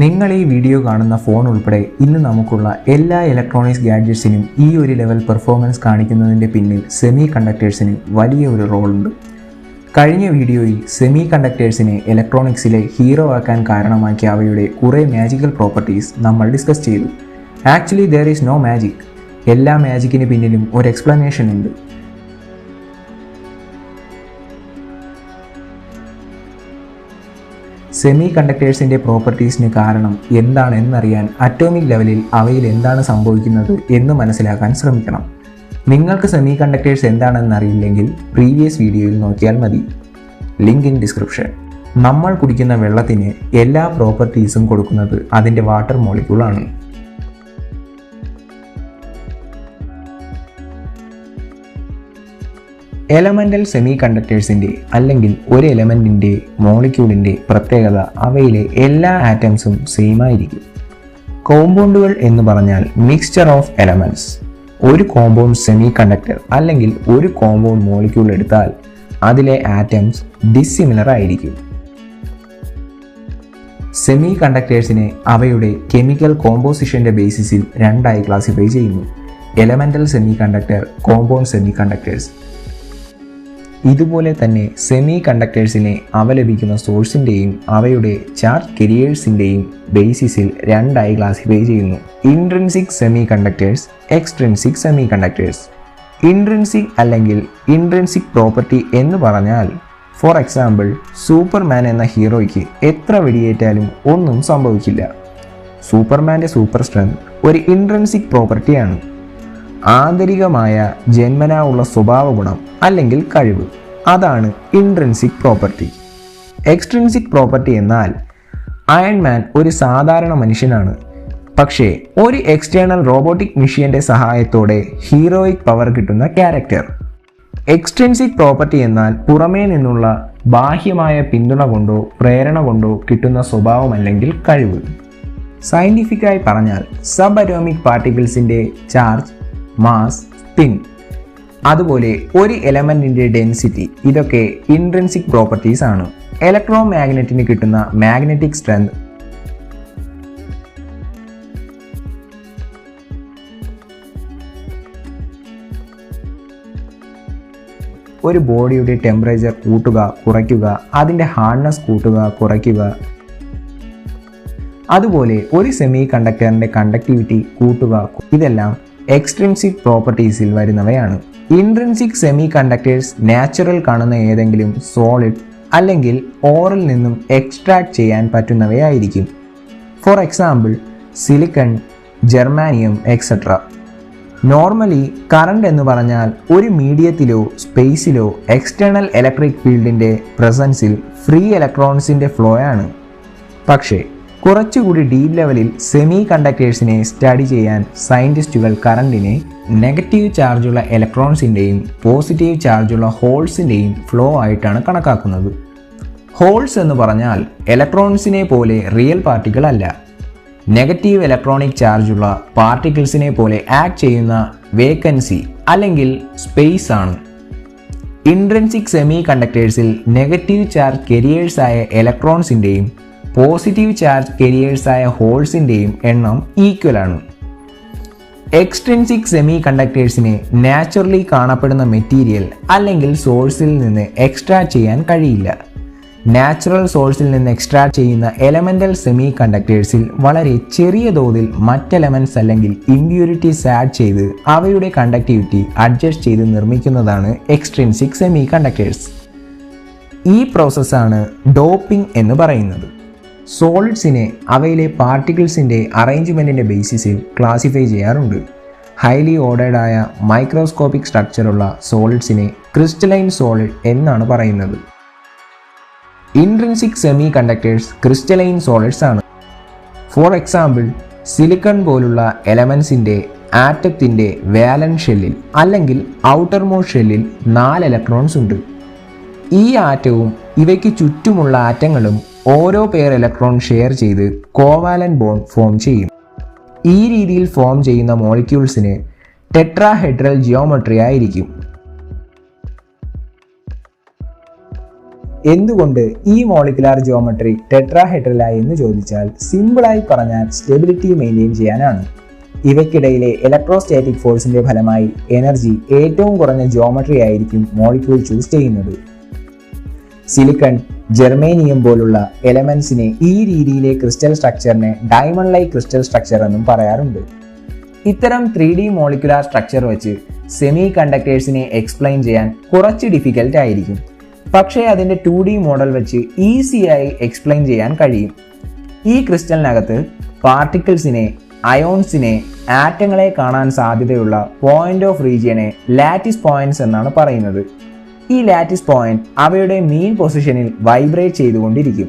നിങ്ങൾ ഈ വീഡിയോ കാണുന്ന ഫോൺ ഉൾപ്പെടെ ഇന്ന് നമുക്കുള്ള എല്ലാ ഇലക്ട്രോണിക്സ് ഗാഡ്ജറ്റ്സിനും ഈ ഒരു ലെവൽ പെർഫോമൻസ് കാണിക്കുന്നതിൻ്റെ പിന്നിൽ സെമി കണ്ടക്ടേഴ്സിന് വലിയ ഒരു റോളുണ്ട്. കഴിഞ്ഞ വീഡിയോയിൽ സെമി കണ്ടക്ടേഴ്സിനെ ഇലക്ട്രോണിക്സിലെ ഹീറോ ആക്കാൻ കാരണമാക്കിയ അവയുടെ കുറേ മാജിക്കൽ പ്രോപ്പർട്ടീസ് നമ്മൾ ഡിസ്കസ് ചെയ്തു. Actually there is no magic. എല്ലാ മാജിക്കിന് പിന്നിലും ഒരു എക്സ്പ്ലനേഷൻ ഉണ്ട്. സെമി കണ്ടക്ടേഴ്സിൻ്റെ പ്രോപ്പർട്ടീസിന് കാരണം എന്താണെന്നറിയാൻ അറ്റോമിക് ലെവലിൽ അവയിൽ എന്താണ് സംഭവിക്കുന്നത് എന്ന് മനസ്സിലാക്കാൻ ശ്രമിക്കണം. നിങ്ങൾക്ക് സെമി കണ്ടക്ടേഴ്സ് എന്താണെന്നറിയില്ലെങ്കിൽ പ്രീവിയസ് വീഡിയോയിൽ നോക്കിയാൽ മതി. Link in description. നമ്മൾ കുടിക്കുന്ന വെള്ളത്തിന് എല്ലാ പ്രോപ്പർട്ടീസും കൊടുക്കുന്നത് അതിൻ്റെ വാട്ടർ മോളിക്യൂളാണ്. എലമെൻ്റൽ സെമി കണ്ടക്ടേഴ്സിൻ്റെ അല്ലെങ്കിൽ ഒരു എലമെൻറ്റിൻ്റെ മോളിക്യൂളിൻ്റെ പ്രത്യേകത അവയിലെ എല്ലാ ആറ്റംസും സെയിം ആയിരിക്കും. കോമ്പൗണ്ടുകൾ എന്ന് പറഞ്ഞാൽ മിക്സ്ചർ ഓഫ് എലമെൻറ്റ്സ്. ഒരു കോമ്പൗണ്ട് സെമി കണ്ടക്ടർ അല്ലെങ്കിൽ ഒരു കോമ്പൗണ്ട് മോളിക്യൂൾ എടുത്താൽ അതിലെ ആറ്റംസ് ഡിസ്സിമിലർ ആയിരിക്കും. സെമി കണ്ടക്ടേഴ്സിനെ അവയുടെ കെമിക്കൽ കോമ്പോസിഷൻ്റെ ബേസിസിൽ രണ്ടായി ക്ലാസിഫൈ ചെയ്യുന്നു: elemental semi conductor, compound semi conductors. ഇതുപോലെ തന്നെ സെമി കണ്ടക്ടേഴ്സിനെ അവ ലഭിക്കുന്ന സോഴ്സിൻ്റെയും അവയുടെ ചാർജ് കെരിയേഴ്സിൻ്റെയും ബേസിസിൽ രണ്ടായി ക്ലാസിഫൈ ചെയ്യുന്നു: intrinsic semi conductors, extrinsic semi conductors. Intrinsic അല്ലെങ്കിൽ ഇൻട്രിൻസിക് പ്രോപ്പർട്ടി എന്ന് പറഞ്ഞാൽ, ഫോർ എക്സാമ്പിൾ, സൂപ്പർമാൻ എന്ന ഹീറോയ്ക്ക് എത്ര വെടിയേറ്റാലും ഒന്നും സംഭവിക്കില്ല. സൂപ്പർമാൻ്റെ സൂപ്പർ സ്ട്രെങ്ത് ഒരു ഇൻട്രിൻസിക് പ്രോപ്പർട്ടിയാണ്. ആന്തരികമായ ജന്മനാ ഉള്ള സ്വഭാവ ഗുണം അല്ലെങ്കിൽ കഴിവ്, അതാണ് ഇൻട്രിൻസിക് പ്രോപ്പർട്ടി. എക്സ്ട്രിൻസിക് പ്രോപ്പർട്ടി എന്നാൽ, അയൺമാൻ ഒരു സാധാരണ മനുഷ്യനാണ്, പക്ഷേ ഒരു എക്സ്റ്റേണൽ റോബോട്ടിക് മെഷീൻ്റെ സഹായത്തോടെ ഹീറോയിക് പവർ കിട്ടുന്ന ക്യാരക്ടർ. എക്സ്ട്രിൻസിക് പ്രോപ്പർട്ടി എന്നാൽ പുറമേ നിന്നുള്ള ബാഹ്യമായ പിന്തുണ കൊണ്ടോ പ്രേരണ കൊണ്ടോ കിട്ടുന്ന സ്വഭാവം അല്ലെങ്കിൽ കഴിവ്. സയൻറ്റിഫിക്കായി പറഞ്ഞാൽ സബ് അറ്റോമിക് പാർട്ടിക്കിൾസിൻ്റെ ചാർജ്, മാസ്, സ്പിൻ, അതുപോലെ ഒരു എലമെൻറ്റിൻ്റെ ഡെൻസിറ്റി, ഇതൊക്കെ ഇൻട്രിൻസിക് പ്രോപ്പർട്ടീസ് ആണ്. ഇലക്ട്രോ മാഗ്നറ്റിന് കിട്ടുന്ന മാഗ്നറ്റിക് സ്ട്രെങ്ത്, ഒരു ബോഡിയുടെ ടെമ്പറേച്ചർ കൂട്ടുക കുറയ്ക്കുക, അതിൻ്റെ ഹാർഡ്നെസ് കൂട്ടുക കുറയ്ക്കുക, അതുപോലെ ഒരു സെമി കണ്ടക്ടറിൻ്റെ കണ്ടക്ടിവിറ്റി കൂട്ടുക, ഇതെല്ലാം എക്സ്ട്രിൻസിക് പ്രോപ്പർട്ടീസിൽ വരുന്നവയാണ്. ഇൻട്രിൻസിക് സെമി കണ്ടക്ടേഴ്സ് നാച്ചുറൽ കാണുന്ന ഏതെങ്കിലും സോളിഡ് അല്ലെങ്കിൽ ഓറിൽ നിന്നും എക്സ്ട്രാക്ട് ചെയ്യാൻ പറ്റുന്നവയായിരിക്കും. For example, silicon, germanium etcetera. Normally current എന്ന് പറഞ്ഞാൽ ഒരു മീഡിയത്തിലോ സ്പേസിലോ എക്സ്റ്റേണൽ ഇലക്ട്രിക് ഫീൽഡിൻ്റെ പ്രസൻസിൽ ഫ്രീ ഇലക്ട്രോൺസിൻ്റെ ഫ്ലോ ആണ്. പക്ഷേ കുറച്ചുകൂടി ഡീപ്പ് ലെവലിൽ സെമി കണ്ടക്ടേഴ്സിനെ സ്റ്റഡി ചെയ്യാൻ സയൻറ്റിസ്റ്റുകൾ കറണ്ടിനെ നെഗറ്റീവ് ചാർജുള്ള ഇലക്ട്രോൺസിൻ്റെയും പോസിറ്റീവ് ചാർജുള്ള ഹോൾസിൻ്റെയും ഫ്ലോ ആയിട്ടാണ് കണക്കാക്കുന്നത്. ഹോൾസ് എന്ന് പറഞ്ഞാൽ ഇലക്ട്രോൺസിനെ പോലെ റിയൽ പാർട്ടിക്കിൾ അല്ല, നെഗറ്റീവ് ഇലക്ട്രോണിക് ചാർജുള്ള പാർട്ടിക്കിൾസിനെ പോലെ ആക്ട് ചെയ്യുന്ന വേക്കൻസി അല്ലെങ്കിൽ സ്പേസ് ആണ്. ഇൻട്രിൻസിക് സെമി കണ്ടക്ടേഴ്സിൽ നെഗറ്റീവ് ചാർജ് കെരിയേഴ്സായ ഇലക്ട്രോൺസിൻ്റെയും പോസിറ്റീവ് ചാർജ് കെരിയേഴ്സായ ഹോൾസിൻ്റെയും എണ്ണം ഈക്വൽ ആണ്. എക്സ്ട്രിൻസിക് സെമി കണ്ടക്ടേഴ്സിനെ നാച്ചുറലി കാണപ്പെടുന്ന മെറ്റീരിയൽ അല്ലെങ്കിൽ സോഴ്സിൽ നിന്ന് എക്സ്ട്രാക്ട് ചെയ്യാൻ കഴിയില്ല. നാച്ചുറൽ സോഴ്സിൽ നിന്ന് എക്സ്ട്രാക്ട് ചെയ്യുന്ന എലമെൻ്റൽ സെമി കണ്ടക്ടേഴ്സിൽ വളരെ ചെറിയ തോതിൽ മറ്റ് എലമെൻറ്റ്സ് അല്ലെങ്കിൽ ഇമ്പ്യൂരിറ്റീസ് ആഡ് ചെയ്ത് അവയുടെ കണ്ടക്ടിവിറ്റി അഡ്ജസ്റ്റ് ചെയ്ത് നിർമ്മിക്കുന്നതാണ് എക്സ്ട്രിൻസിക് സെമി കണ്ടക്ടേഴ്സ്. ഈ പ്രോസസ്സാണ് ഡോപ്പിംഗ് എന്ന് പറയുന്നത്. സോളിഡ്സിനെ അവയിലെ പാർട്ടിക്കിൾസിൻ്റെ അറേഞ്ച്മെൻറ്റിൻ്റെ ബേസിസിൽ ക്ലാസിഫൈ ചെയ്യാറുണ്ട്. ഹൈലി ഓർഡേർഡായ മൈക്രോസ്കോപ്പിക് സ്ട്രക്ചറുള്ള സോളിഡ്സിനെ ക്രിസ്റ്റലൈൻ സോളിഡ് എന്നാണ് പറയുന്നത്. Intrinsic semi conductors crystalline solids ആണ്. ഫോർ എക്സാമ്പിൾ, സിലിക്കൺ പോലുള്ള എലമെൻസിൻ്റെ ആറ്റത്തിൻ്റെ വാലൻസ് ഷെല്ലിൽ അല്ലെങ്കിൽ ഔട്ടർ മോസ്റ്റ് ഷെല്ലിൽ 4 ഇലക്ട്രോൺസ് ഉണ്ട്. ഈ ആറ്റവും ഇവയ്ക്ക് ചുറ്റുമുള്ള ആറ്റങ്ങളും ഓരോ പെയർ ഇലക്ട്രോൺ ഷെയർ ചെയ്ത് കോവാലന്റ് ബോണ്ട് ഫോം ചെയ്യും. ഈ രീതിയിൽ ഫോം ചെയ്യുന്ന മോളിക്യൂൾസിന് ടെട്രാഹെഡ്രൽ ജിയോമെട്രി ആയിരിക്കും. എന്തുകൊണ്ട് ഈ മോളിക്കുലാർ ജിയോമെട്രി ടെട്രാഹെഡ്രലായി എന്ന് ചോദിച്ചാൽ സിമ്പിളായി പറഞ്ഞാൽ സ്റ്റെബിലിറ്റി മെയിൻറ്റെയിൻ ചെയ്യാനാണ്. ഇവയ്ക്കിടയിലെ ഇലക്ട്രോസ്റ്റാറ്റിക് ഫോഴ്സിന്റെ ഫലമായി എനർജി ഏറ്റവും കുറഞ്ഞ ജിയോമെട്രി ആയിരിക്കും മോളിക്യൂൾ ചൂസ് ചെയ്യുന്നത്. സിലിക്കൺ, ജെർമേനിയം പോലുള്ള എലമെന്റ്സിനെ ഈ രീതിയിലെ ക്രിസ്റ്റൽ സ്ട്രക്ചറിനെ ഡയമണ്ട് ലൈക്ക് ക്രിസ്റ്റൽ സ്ട്രക്ചർ എന്നും പറയാറുണ്ട്. ഇത്തരം 3D മോളിക്കുലാർ സ്ട്രക്ചർ വെച്ച് സെമി കണ്ടക്ടേഴ്സിനെ എക്സ്പ്ലെയിൻ ചെയ്യാൻ കുറച്ച് ഡിഫിക്കൽട്ട് ആയിരിക്കും. പക്ഷേ അതിൻ്റെ 2D മോഡൽ വെച്ച് ഈസിയായി എക്സ്പ്ലെയിൻ ചെയ്യാൻ കഴിയും. ഈ ക്രിസ്റ്റലിനകത്ത് പാർട്ടിക്കിൾസിനെ, അയോൺസിനെ, ആറ്റങ്ങളെ കാണാൻ സാധ്യതയുള്ള പോയിന്റ് ഓഫ് റീജിയനെ ലാറ്റിസ് പോയിന്റ്സ് എന്നാണ് പറയുന്നത്. ഈ ലാറ്റിസ് പോയിന്റ് അവയുടെ മീൻ പൊസിഷനിൽ വൈബ്രേറ്റ് ചെയ്തുകൊണ്ടിരിക്കും.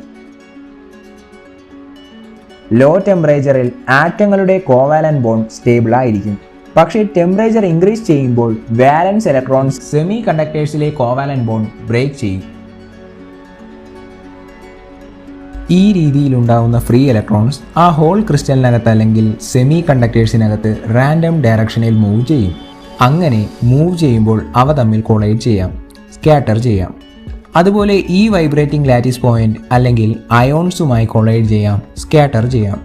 ലോ ടെമ്പറേച്ചറിൽ ആറ്റങ്ങളുടെ കോവാലന്റ് ബോണ്ട് സ്റ്റേബിൾ ആയിരിക്കും. പക്ഷേ ടെമ്പറേച്ചർ ഇൻക്രീസ് ചെയ്യുമ്പോൾ വാലൻസ് ഇലക്ട്രോൺസ് സെമി കണ്ടക്ടേഴ്സിലെ കോവാലന്റ് ബോണ്ട് ബ്രേക്ക് ചെയ്യും. ഈ രീതിയിലുണ്ടാവുന്ന ഫ്രീ ഇലക്ട്രോൺസ് ആ ഹോൾ ക്രിസ്റ്റലിനകത്ത് അല്ലെങ്കിൽ സെമി കണ്ടക്ടേഴ്സിനകത്ത് റാൻഡം ഡയറക്ഷനിൽ മൂവ് ചെയ്യും. അങ്ങനെ മൂവ് ചെയ്യുമ്പോൾ അവ തമ്മിൽ കൊളൈഡ് ചെയ്യാം, സ്കാറ്റർ ചെയ്യാം. അതുപോലെ ഈ വൈബ്രേറ്റിംഗ് ലാറ്റിസ് പോയിന്റ് അല്ലെങ്കിൽ അയോൺസുമായി കൊളൈഡ് ചെയ്യാം, സ്കാറ്റർ ചെയ്യാം.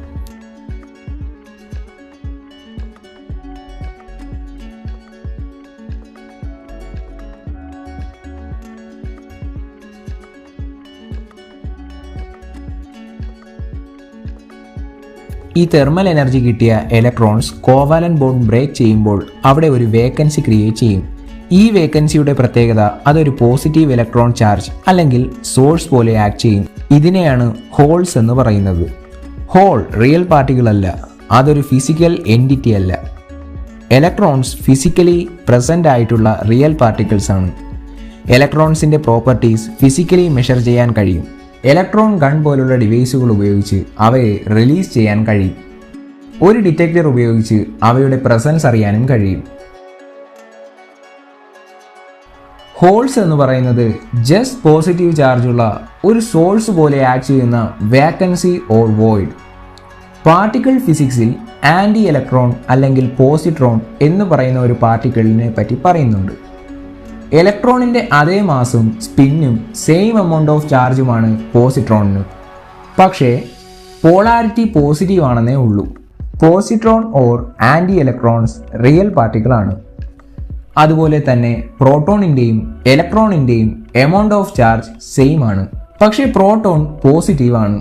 ഈ തെർമൽ എനർജി കിട്ടിയ ഇലക്ട്രോൺസ് കോവാലന്റ് ബോണ്ട് ബ്രേക്ക് ചെയ്യുമ്പോൾ അവിടെ ഒരു വേക്കൻസി ക്രിയേറ്റ് ചെയ്യും. ഈ വേക്കൻസിയുടെ പ്രത്യേകത അതൊരു പോസിറ്റീവ് ഇലക്ട്രോൺ ചാർജ് അല്ലെങ്കിൽ സോഴ്സ് പോലെ ആക്ട് ചെയ്യും. ഇതിനെയാണ് ഹോൾസ് എന്ന് പറയുന്നത്. ഹോൾ റിയൽ പാർട്ടിക്കിൾ അല്ല, അതൊരു ഫിസിക്കൽ എൻറ്റിറ്റി അല്ല. ഇലക്ട്രോൺസ് ഫിസിക്കലി പ്രസന്റ് ആയിട്ടുള്ള റിയൽ പാർട്ടിക്കിൾസ് ആണ്. ഇലക്ട്രോൺസിന്റെ പ്രോപ്പർട്ടീസ് ഫിസിക്കലി മെഷർ ചെയ്യാൻ കഴിയും. ഇലക്ട്രോൺ ഗൺ പോലുള്ള ഡിവൈസുകൾ ഉപയോഗിച്ച് അവയെ റിലീസ് ചെയ്യാൻ കഴിയും. ഒരു ഡിറ്റക്ടർ ഉപയോഗിച്ച് അവയുടെ പ്രസൻസ് അറിയാനും കഴിയും. ഹോൾസ് എന്ന് പറയുന്നത് ജസ്റ്റ് പോസിറ്റീവ് ചാർജുള്ള ഒരു സോഴ്സ് പോലെ ആക്ട് ചെയ്യുന്ന വേക്കൻസി ഓർ വോയിഡ്. പാർട്ടിക്കിൾ ഫിസിക്സിൽ ആൻറ്റി ഇലക്ട്രോൺ അല്ലെങ്കിൽ പോസിട്രോൺ എന്ന് പറയുന്ന ഒരു പാർട്ടിക്കിളിനെ പറ്റി പറയുന്നുണ്ട്. ഇലക്ട്രോണിൻ്റെ അതേ മാസും സ്പിന്നും സെയിം എമൗണ്ട് ഓഫ് ചാർജുമാണ് പോസിട്രോണിന്. പക്ഷേ പോളാരിറ്റി പോസിറ്റീവ് ആണെന്നേ ഉള്ളൂ. Positron or anti electrons real particle ആണ്. അതുപോലെ തന്നെ പ്രോട്ടോണിൻ്റെയും ഇലക്ട്രോണിൻ്റെയും എമൗണ്ട് ഓഫ് ചാർജ് സെയിം ആണ്. പക്ഷേ പ്രോട്ടോൺ പോസിറ്റീവ് ആണ്.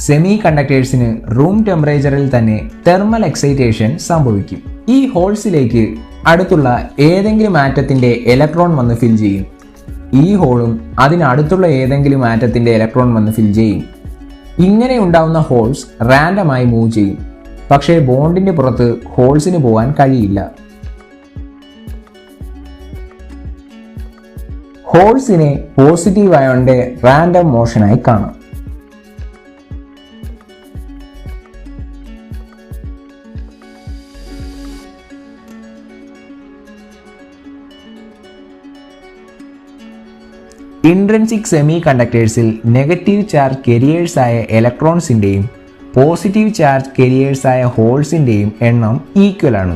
സെമി കണ്ടക്ടേഴ്സിന് റൂം ടെമ്പറേച്ചറിൽ തന്നെ തെർമൽ എക്സൈറ്റേഷൻ സംഭവിക്കും. ഈ ഹോൾസിലേക്ക് അടുത്തുള്ള ഏതെങ്കിലും ആറ്റത്തിന്റെ ഇലക്ട്രോൺ വന്ന് ഫിൽ ചെയ്യും. ഈ ഹോളും അതിനടുത്തുള്ള ഏതെങ്കിലും ആറ്റത്തിന്റെ ഇലക്ട്രോൺ വന്ന് ഫിൽ ചെയ്യും. ഇങ്ങനെ ഉണ്ടാവുന്ന ഹോൾസ് റാൻഡമായി മൂവ് ചെയ്യും. പക്ഷേ ബോണ്ടിന്റെ പുറത്ത് ഹോൾസിന് പോകാൻ കഴിയില്ല. ഹോൾസിനെ പോസിറ്റീവ് അയോണിന്റെ റാൻഡം മോഷനായി കാണാം. ഇൻട്രിൻസിക് സെമി കണ്ടക്ടേഴ്സിൽ നെഗറ്റീവ് ചാർജ് കെരിയേഴ്സായ ഇലക്ട്രോൺസിൻ്റെയും പോസിറ്റീവ് ചാർജ് കെരിയേഴ്സായ ഹോൾസിൻ്റെയും എണ്ണം ഈക്വൽ ആണ്.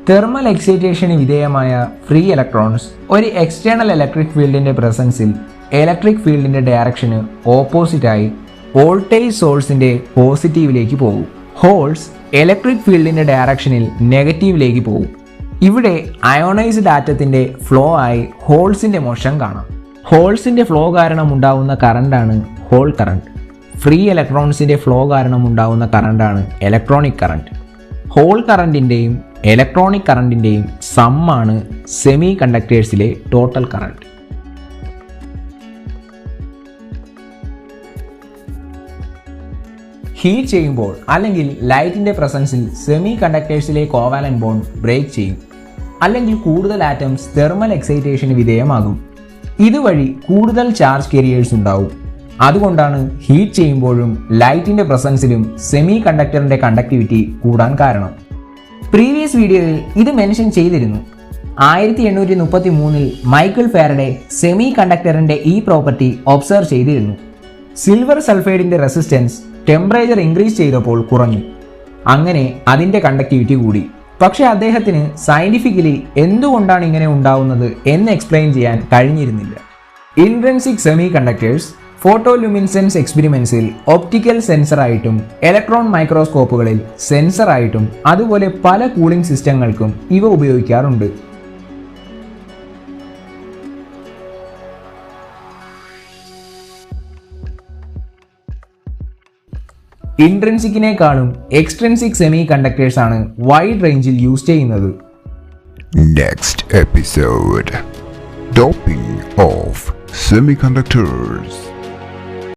തെർമൽ എക്സൈറ്റേഷന് വിധേയമായ ഫ്രീ ഇലക്ട്രോൺസ് ഒരു എക്സ്റ്റേണൽ ഇലക്ട്രിക് ഫീൽഡിൻ്റെ പ്രസൻസിൽ ഇലക്ട്രിക് ഫീൽഡിൻ്റെ ഡയറക്ഷന് ഓപ്പോസിറ്റായി വോൾട്ടേജ് സോഴ്സിൻ്റെ പോസിറ്റീവിലേക്ക് പോകും. ഹോൾസ് ഇലക്ട്രിക് ഫീൽഡിൻ്റെ ഡയറക്ഷനിൽ നെഗറ്റീവിലേക്ക് പോകും. ഇവിടെ അയോണൈസ്ഡ് ആറ്റത്തിന്റെ ഫ്ലോ ആയി ഹോൾസിന്റെ മോഷൻ കാണാം. ഹോൾസിന്റെ ഫ്ലോ കാരണം ഉണ്ടാവുന്ന കറണ്ടാണ് ഹോൾ കറണ്ട്. ഫ്രീ ഇലക്ട്രോൺസിന്റെ ഫ്ലോ കാരണം ഉണ്ടാവുന്ന കറണ്ടാണ് ഇലക്ട്രോണിക് കറണ്ട്. ഹോൾ കറണ്ടിന്റെയും ഇലക്ട്രോണിക് കറണ്ടിന്റെയും സമ്മാണ് സെമി കണ്ടക്ടേഴ്സിലെ ടോട്ടൽ കറണ്ട്. ഹീറ്റ് ചെയ്യുമ്പോൾ അല്ലെങ്കിൽ ലൈറ്റിന്റെ പ്രസൻസിൽ സെമി കണ്ടക്ടേഴ്സിലെ കോവാലന്റ് ബോണ്ട് ബ്രേക്ക് ചെയ്യും. അല്ലെങ്കിൽ കൂടുതൽ ആറ്റംസ് തെർമൽ എക്സൈറ്റേഷന് വിധേയമാകും. ഇതുവഴി കൂടുതൽ ചാർജ് കെരിയേഴ്സ് ഉണ്ടാവും. അതുകൊണ്ടാണ് ഹീറ്റ് ചെയ്യുമ്പോഴും ലൈറ്റിന്റെ പ്രസൻസിലും സെമി കണ്ടക്ടറിന്റെ കണ്ടക്ടിവിറ്റി കൂടാൻ കാരണം. പ്രീവിയസ് വീഡിയോയിൽ ഇത് മെൻഷൻ ചെയ്തിരുന്നു. 1833 മൈക്കിൾ ഫാരഡെ സെമി കണ്ടക്ടറിന്റെ ഈ പ്രോപ്പർട്ടി ഒബ്സർവ് ചെയ്തിരുന്നു. സിൽവർ സൾഫൈഡിന്റെ റെസിസ്റ്റൻസ് ടെമ്പറേച്ചർ ഇൻക്രീസ് ചെയ്തപ്പോൾ കുറഞ്ഞു. അങ്ങനെ അതിന്റെ കണ്ടക്ടിവിറ്റി കൂടി. പക്ഷെ അദ്ദേഹത്തിന് സയന്റിഫിക്കലി എന്തുകൊണ്ടാണ് ഇങ്ങനെ ഉണ്ടാവുന്നത് എന്ന് എക്സ്പ്ലെയിൻ ചെയ്യാൻ കഴിഞ്ഞിരുന്നില്ല. ഇൻട്രിൻസിക് സെമി കണ്ടക്ടേഴ്സ് ഫോട്ടോലുമിൻസെൻസ് എക്സ്പെരിമെന്റ്സിൽ ഒപ്റ്റിക്കൽ സെൻസറായിട്ടും ഇലക്ട്രോൺ മൈക്രോസ്കോപ്പുകളിൽ സെൻസറായിട്ടും അതുപോലെ പല കൂളിംഗ് സിസ്റ്റങ്ങൾക്കും ഇവ ഉപയോഗിക്കാറുണ്ട്. ഇൻട്രിൻസിക്കിനേക്കാളും എക്സ്ട്രിൻസിക് സെമി കണ്ടക്ടേഴ്സ് ആണ് വൈഡ് റേഞ്ചിൽ യൂസ് ചെയ്യുന്നത്. Next episode, doping of semiconductors.